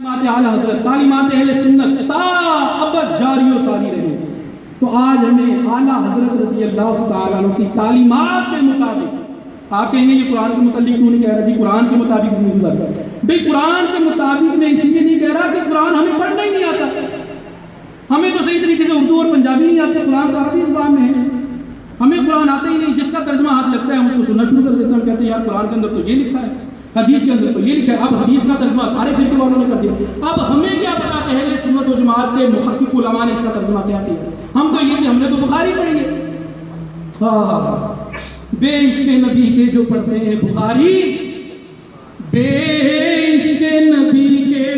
حضرت تعلیمات اہل سنت تا ابد جاری و ساری رہے. تو آج ہمیں اعلیٰ حضرت رضی اللہ تعالیٰ عنہ کی تعلیمات کے مطابق، آپ کہیں گے یہ قرآن کے متعلق کیوں نہیں کہہ رہا؟ جی قرآن کے مطابق اس میں گزرتا ہے بھئی، قرآن کے مطابق میں اسی لیے نہیں کہہ رہا کہ قرآن ہمیں پڑھنا ہی نہیں آتا. ہمیں تو صحیح طریقے سے اردو اور پنجابی نہیں آتے، قرآن کا عربی زبان میں ہے. ہمیں قرآن آتا ہی نہیں، جس کا ترجمہ ہاتھ لگتا ہے ہم اس کو سننا شروع کر دیتے ہیں. ہم کہتے ہیں یار قرآن کے اندر تو یہ لکھا ہے، حدیث کے اندر تو یہ لکھا ہے. اب حدیث کا ترجمہ سارے فرقے والوں نے کر دیا. اب ہمیں کیا پتا کہ اہل سنت و جماعت کے محقق علماء نے اس کا ترجمہ کیا کیا؟ ہم تو یہ کہ ہم نے تو بخاری پڑھی ہے. بے عشق نبی کے جو پڑھتے ہیں بخاری، بے عشق نبی کے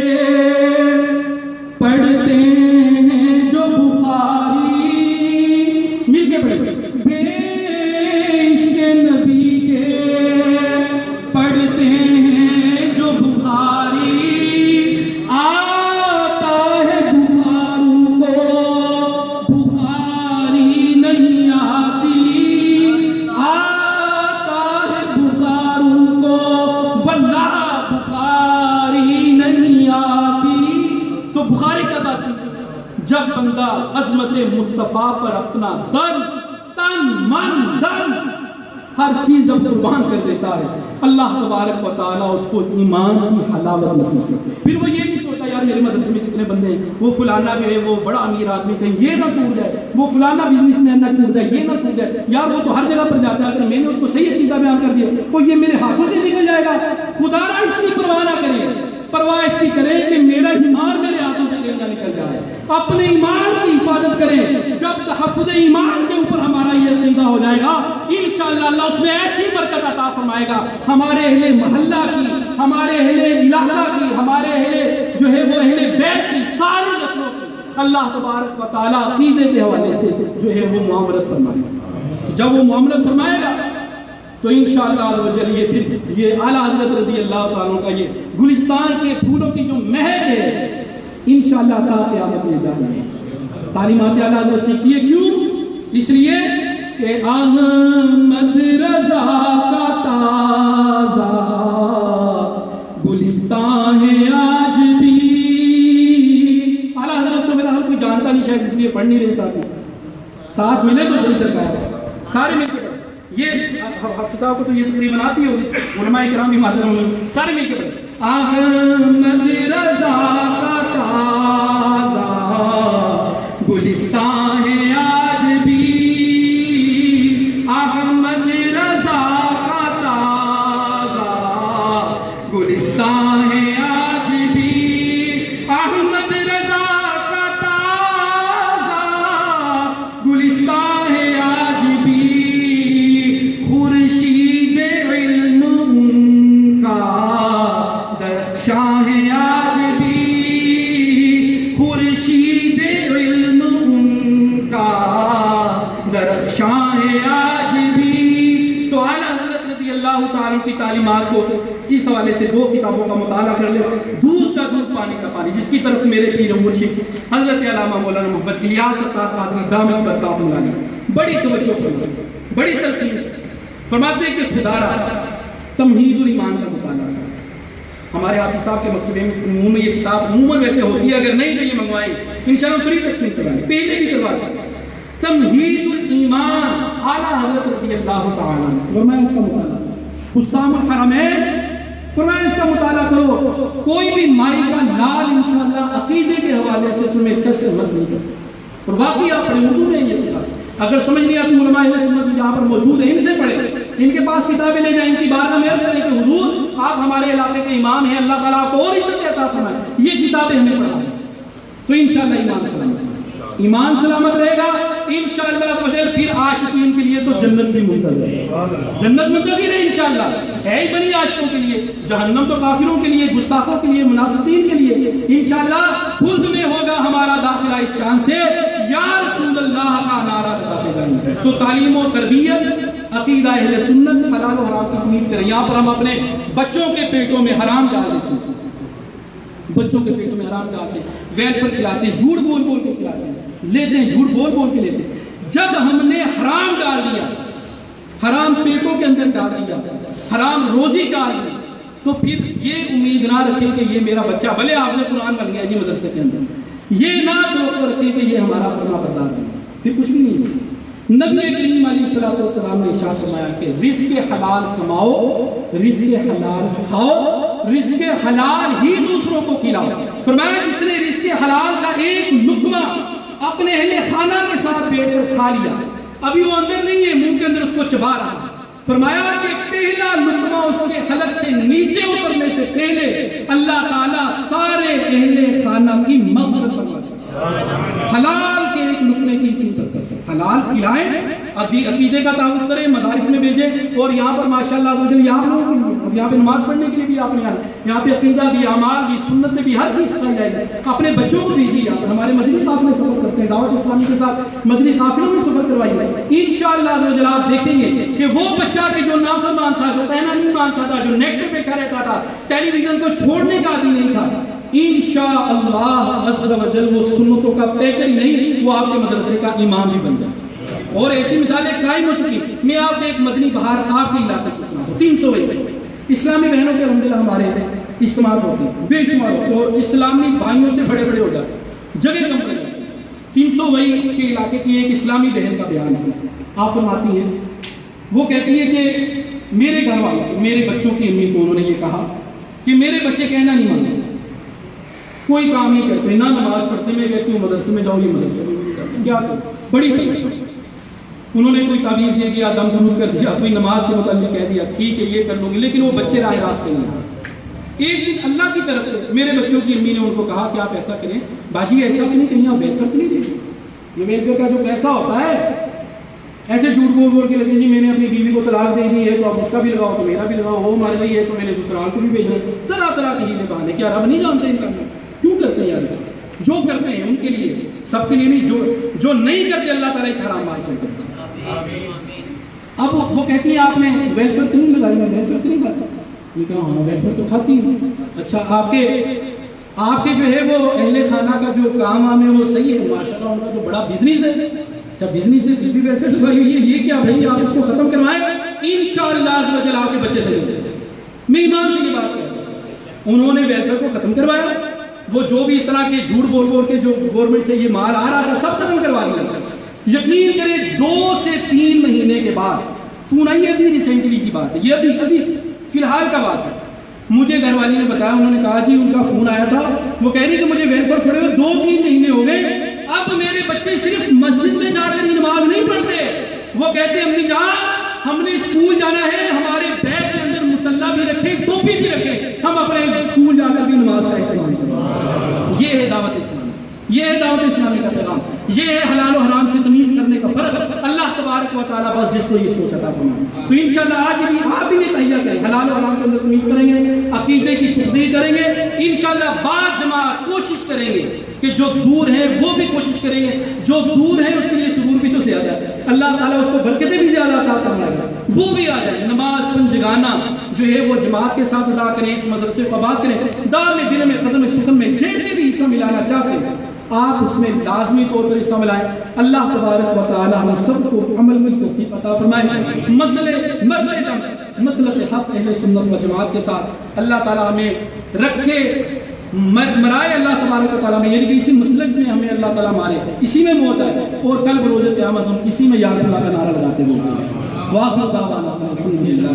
پڑھتے ہیں جو بخاری، مل کے پڑھیں. بے عشق نبی کے پڑھتے ہیں جو بخاری، آتا ہے بخاروں کو بخاری نہیں آتی، آتا ہے بخاروں کو واللہ بخاری نہیں آتی. تو بخاری کب آتی؟ جب بندہ عظمت مصطفیٰ پر اپنا تن من دن ہر چیز اب قربان کر دیتا ہے. اللہ تبارک و تعالیٰ اس کو ایمان کی حلاوت نصیب کرتے ہیں. پھر وہ یہ نہیں سوچتا یار میرے مدرسے میں کتنے بندے ہیں، وہ فلانا بھی ہے، وہ بڑا امیر آدمی، کہیں یہ نہ ٹوٹ جائے، وہ فلانا بزنس مین نہ ٹوٹ جائے، یہ نہ ٹوٹ جائے. یار وہ تو ہر جگہ پر جاتا ہے، اگر میں نے اس کو صحیح عقیدہ بیان کر دیا وہ یہ میرے ہاتھوں سے نکل جائے گا. خدا را اس کی پرواہ نہ کرے، پرواہ اس کی کرے کہ میرا ایمان میرے ہاتھوں سے نکل جائے. اپنے ایمان کی حفاظت کریں. جب تحفظ ایمان کے اوپر ہمارا یہ عقیدہ ہو جائے گا انشاءاللہ اللہ اس میں ایسی برکت عطا فرمائے گا. ہمارے اہل محلہ کی، ہمارے اہل علاقہ کی، ہمارے اہل جو ہے وہ اہل بیت کی، ساری نسلوں کی اللہ تبارک و تعالیٰ عقیدے کے حوالے سے جو ہے وہ معاملت فرمائے گا. جب وہ معاملت فرمائے گا تو انشاءاللہ یہ پھر یہ اعلیٰ حضرت رضی اللہ تعالیٰ کا یہ گلستان کے پھولوں کی جو مہک ہے انشاءاللہ تا قیامت میں جانا ہے. تعلیمات اعلیٰ حضرت سیکھیے. کیوں؟ اس لیے کہ احمد رضا کا تازہ گلستان ہے آج بھی. اعلیٰ حضرت تو میرا ہر کوئی جانتا نہیں شاید اس لیے پڑھ نہیں رہے. ساتھ ملے تو صحیح سرکار سارے مل کے پڑھیں. یہ حافظ صاحب کو تو یہ تقریباً آتی ہوگی، علماء کرام بھی ماشاءاللہ سارے مل کے پڑھیں. احمد رضا کا تازہ گلستان ہے آج بھی، احمد رضا کا تازہ گلستان ہے آج بھی، احمد رضا کا تازہ گلستان ہے آج بھی. خورشید علم ان کا درخشاں ہے آج بھی، خورشید علم ان کا درخشاں ہے آج بھی. تو اعلیٰ حضرت رضی اللہ تعالیٰ کی تعلیمات کو اس حوالے سے دو کتابوں کا مطالعہ کر لے. دودھ کا دودھ پانی کا پانی، جس کی طرف میرے پیر و مرشد حضرت علامہ مولانا محمد الیاس ستار قادری دامت برکاتہ اللہ بڑی توجہ فرمائی، بڑی تلقین فرماتے ہیں کہ خدا را تمہید الایمان کا مطالعہ. ہمارے حافظ صاحب کے مکتبے میں یہ کتاب عموماً ویسے ہوتی ہے، اگر نہیں تو یہ منگوائیں انشاءاللہ فری تقسیم کرائیں، پہلے بھی کروا چکے. تمہید الایمان اعلیٰ حضرت رضی اللہ تعالیٰ فرمایا اس کا مطالعہ. حسام الحرمین فرمایا اس کا مطالعہ کرو. کوئی بھی مائی کا لال انشاءاللہ عقیدے کے حوالے سے تمہیں کس سے مس نہیں کر سکتا. اور واقعی آپ پڑھیں، اردو میں یہ کتاب اگر سمجھ نہیں آتی علماء اہل سنت یہاں پر موجود ہیں، ان سے پڑھیں، ان کے پاس کتابیں لے جائیں، ان کی بارگاہ میں عرض کریں کہ حضور آپ ہمارے علاقے کے امام ہیں، اللہ تعالیٰ آپ کو اور عزت عطا فرمائے، یہ کتابیں ہمیں پڑھائیں. تو انشاءاللہ ایمان سلامت، ایمان سلامت رہے گا انشاءاللہ. پھر عاشقین کے لیے تو جنت بھی منتظر ہے، جنت منتظر ہے انشاءاللہ. ہے ہی بنی عاشقوں کے لیے، جہنم تو کافروں کے لیے، گستاخوں کے لیے، منافقین کے لیے. انشاءاللہ خلد میں ہوگا ہمارا داخلہ اس شان سے یا رسول اللہ کا نعرہ لگاتے جائیں. تو تعلیم و تربیت، عقیدہ اہل سنت، حلال و حرام کی تمیز کریں. یہاں پر ہم اپنے بچوں کے پیٹوں میں حرام ڈال دیتے ہیں، بچوں کے پیٹوں میں حرام ڈالتے ہیں، ویفر کھلاتے ہیں، جھوٹ بول بول کے کھلاتے ہیں، لیتے ہیں جھوٹ بول بول کے لیتے ہیں. جب ہم نے حرام ڈال دیا، حرام پیٹوں کے اندر ڈال دیا، حرام روزی ڈال دی، تو پھر یہ امید نہ رکھیں کہ یہ میرا بچہ بھلے حافظ قرآن بن گیا جی مدرسے کے اندر، یہ نہ توقع رکھیں کہ یہ ہمارا فرما بردار ہے، پھر کچھ بھی نہیں۔ نبی کریم علیہ الصلوۃ والسلام نے ارشاد فرمایا کہ رزق حلال کماؤ، رزق حلال کھاؤ، رزق حلال ہی دوسروں کو کھلاؤ۔ فرمایا جس نے رزق حلال کا ایک لقمہ اپنے اہل خانہ کے ساتھ بیٹھ کر کھا لیا، ابھی وہ اندر نہیں ہے، منہ کے اندر اس کو چبا رہا، فرمایا کہ پہلا لقمہ اس کے حلق سے نیچے اترنے سے پہلے اللہ تعالیٰ سارے اہل خانہ کی مغفرت فرما دیتا ہے۔ حلال کے ایک لقمے کی قیمت کرتے ہیں، حلال کھلائیں، عقیدے کا تعارف کریں، مدارس میں بھیجیں، اور یہاں پر ماشاءاللہ یہاں لوگوں کے لیے اب یہاں پہ نماز پڑھنے کے لیے بھی آپ نے آنا، یہاں پہ عقیدہ بھی، اعمال بھی، سنت بھی، ہر چیز سکھائی جائے گی۔ اپنے بچوں کو بھیجیے، ہمارے مدنی قافلے سفر کرتے ہیں، دعوت اسلامی کے ساتھ مدنی قافلوں میں سفر کروائیے، انشاءاللہ آپ دیکھیں گے کہ وہ بچہ کہ جو نافرمان تھا، جو کہنا نہیں مانتا تھا، جو نیٹ پہ بیٹھا رہتا تھا، ٹیلی ویژن کو چھوڑنے کا عادی نہیں تھا، انشاءاللہ عز و جل وہ سنتوں کا پیکر ہی نہیں، وہ آپ کے مدرسے کا امام بھی بن جائے۔ اور ایسی مثالیں قائم ہو چکی۔ میں آپ کو ایک مدنی بہار آپ کے علاقے کو سنا دوں، 300 اسلامی بہنوں کے الحمدللہ ہمارے اجتماعات ہوتے ہیں، بے شمار ہوتے ہیں، اور اسلامی بھائیوں سے بڑے بڑے ہو جاتے ہیں، جگہ کم پڑ جاتی ہے۔ 300 کے علاقے کی ایک اسلامی بہن کا بیان ہے، آپ فرماتی ہیں، وہ کہتی ہے کہ میرے گھر والوں، میرے بچوں کی امی کو انہوں نے یہ کہا کہ میرے بچے کہنا نہیں مانتے، کوئی کام نہیں کرتے، نہ نماز پڑھتے، میں کہتی ہوں مدرسے میں جاؤ، یہ مدرسے میں کیا کرو، بڑی پریشانی۔ انہوں نے کوئی تعویذ یہ کیا، دم درود کر دیا، کوئی نماز کے متعلق کہہ دیا، ٹھیک ہے یہ کر لو گے، لیکن وہ بچے راہ راست پہ نہیں آئے۔ ایک دن اللہ کی طرف سے میرے بچوں کی امی نے ان کو کہا کہ آپ ایسا کریں، باجی ایسا کریں کہیں آپ ویلفیئر تو نہیں دیں گے، یہ ویلفیئر کا جو پیسہ ہوتا ہے ایسے جھوٹ بول کے لگے جی میں نے اپنی بیوی کو طلاق دے دی ہے تو اب اس کا بھی لگاؤ تو میرا بھی لگاؤ، وہ مر گئی ہے تو میں نے سسرال کو بھی بھیجنا، طرح طرح کے ہیلے بہانے، کیا رب نہیں جانتے ان کا؟ کیوں کرتے ہیں یار؟ جو کرتے ہیں ان کے لیے، سب کے لیے نہیں، جو نہیں کرتے اللہ تعالیٰ اس حرام مال سے کرتے ہیں۔ اب وہ کہتی ہے آپ نے ویلفیئر تو نہیں لگائی، میں ویلفیئر تو نہیں کھاتا، یہ کہا ہاں ویلفیئر تو کھاتی ہوں۔ اچھا آپ کے جو ہے وہ اہل خانہ کا جو کام ہے وہ صحیح ہے، ماشاءاللہ ان کا تو بڑا بزنس ہے، اچھا بزنس ہے پھر بھی ویلفیئر لگائی ہوئی ہے، یہ کیا بھائی آپ اس کو ختم کروائیں، انشاءاللہ آپ کے بچے صحیح ہو جائیں گے۔ میں ایمان سے یہ بات کہتا ہوں، انہوں نے ویلفیئر کو ختم کروایا، وہ جو بھی اس طرح کے جھوٹ بول کے جو گورنمنٹ سے یہ مال آ رہا تھا سب ختم کروا دیا۔ یقین کریں 2 سے 3 مہینے کے بعد فون آئی، ابھی ریسنٹلی کی بات ہے، یہ ابھی فی الحال کا بات ہے، مجھے گھر والی نے بتایا، انہوں نے کہا جی ان کا فون آیا تھا، وہ کہہ رہی کہ مجھے ویلفیئر چھوڑے ہوئے 2-3 مہینے ہو گئے، اب میرے بچے صرف مسجد میں جا کر نماز نہیں پڑھتے، وہ کہتے ہیں امی جان ہم نے اسکول جانا ہے، ہمارے بیگ کے اندر مصلی بھی رکھے، ٹوپی بھی رکھے، ہم اپنے اسکول جا کر بھی نماز کا اہتمام کریں۔ یہ ہے دعوت اسلامی، یہ ہے دعوت اسلامی کا پیغام، یہ ہے حلال و حرام سے تمیز کرنے کا فرق۔ اللہ تبارک و تعالیٰ بس جس کو یہ سوچ عطا فرمائے، تو انشاءاللہ آج بھی آپ بھی یہ تہیہ کریں، حلال و حرام کے اندر تمیز کریں گے، عقیدے کی تحقیق کریں گے، انشاءاللہ بعض جماعت کوشش کریں گے کہ جو دور ہیں وہ بھی کوشش کریں گے، جو دور ہیں اس کے لیے سرور بھی تو زیادہ ہے، اللہ تعالیٰ اس کو برکتیں بھی زیادہ عطا فرمائے گا، وہ بھی آ جائے۔ نماز پنجگانہ جو ہے وہ جماعت کے ساتھ ادا کریں، اس مدرسے کو آباد کریں، دام میں دل میں قدم سخن میں جیسے بھی حصہ ملانا چاہتے ہیں آپ اس میں لازمی طور پر حصہ ملائیں۔ اللہ تبارک و تعالی ہم سب کو عمل میں توفیق عطا فرمائے، مسلک حق اہل سنت و جماعت کے ساتھ اللہ تعالی ہمیں رکھے، مرائے اللہ تبارک و تعالیٰ میں، یعنی کہ اسی مسلک میں ہمیں اللہ تعالیٰ مارے، اسی میں موت ہے، اور کل بروز قیامت ہم اسی میں یا رسول اللہ کا نعرہ لگاتے ہوئے۔ واخر دعوانا الحمدللہ۔